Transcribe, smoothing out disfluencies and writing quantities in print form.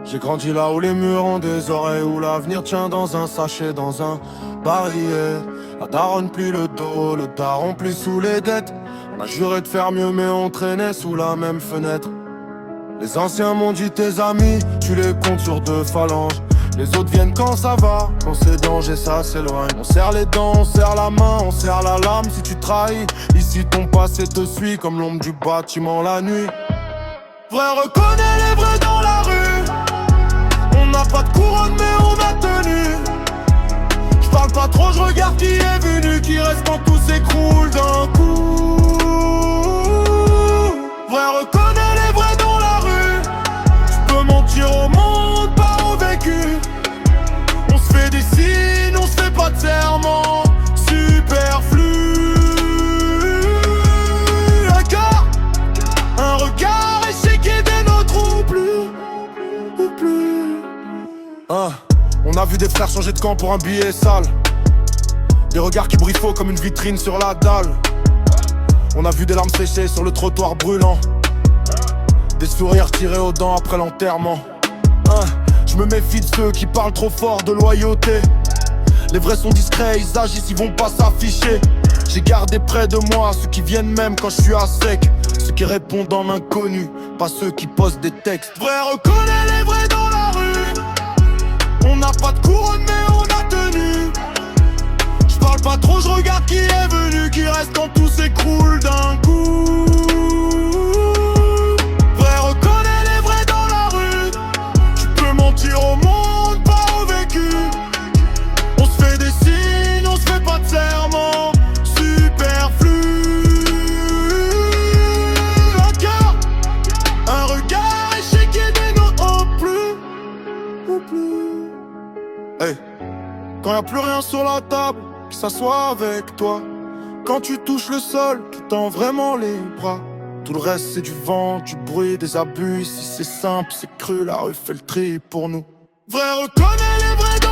J'ai grandi là où les murs ont des oreilles, où l'avenir tient dans un sachet, dans un barillet. La daronne plie le dos, le daron plie sous les dettes. On a juré de faire mieux mais on traînait sous la même fenêtre. Les anciens m'ont dit tes amis, tu les comptes sur 2 phalanges. Les autres viennent quand ça va, quand c'est danger ça s'éloigne. On serre les dents, on serre la main, on serre la lame si tu trahis. Ici ton passé te suit comme l'ombre du bâtiment la nuit. Vrai reconnais les vrais dans la rue. On n'a pas de couronne mais on a tenu. J'parle pas trop, je regarde qui est venu, qui reste quand tout s'écroule d'un coup. Vrai reconnais les vrais dans la rue. J'peux mentir au monde, pas au vécu. On se fait des signes, on se fait pas de serment. Superflu. Un cœur, un regard échiqué des nôtres ou plus. Ou plus. On a vu des frères changer de camp pour un billet sale. Des regards qui brillent faux comme une vitrine sur la dalle. On a vu des larmes séchées sur le trottoir brûlant. Des sourires tirés aux dents après l'enterrement. Je me méfie de ceux qui parlent trop fort de loyauté. Les vrais sont discrets, ils agissent, ils vont pas s'afficher. J'ai gardé près de moi ceux qui viennent même quand je suis à sec. Ceux qui répondent en inconnu, pas ceux qui posent des textes. Vrai reconnais les vrais dans la rue. On n'a pas de couronne mais on a tenu. J'parle pas trop, je regarde qui est venu, qui reste quand tout s'écroule d'un coup. Vrai reconnais les vrais dans la rue. Tu peux mentir au monde, pas au vécu. On se fait des signes, on se fait pas de serment. Superflu. Un cœur, un regard échiqué des nôtres au plus. Au plus. Hey. Quand y'a plus rien sur la table, que ça soit avec toi. Quand tu touches le sol, qui tend vraiment les bras. Tout le reste c'est du vent, du bruit, des abus. Si c'est simple, c'est cru, la rue fait le tri pour nous. Vrai reconnais les vrais.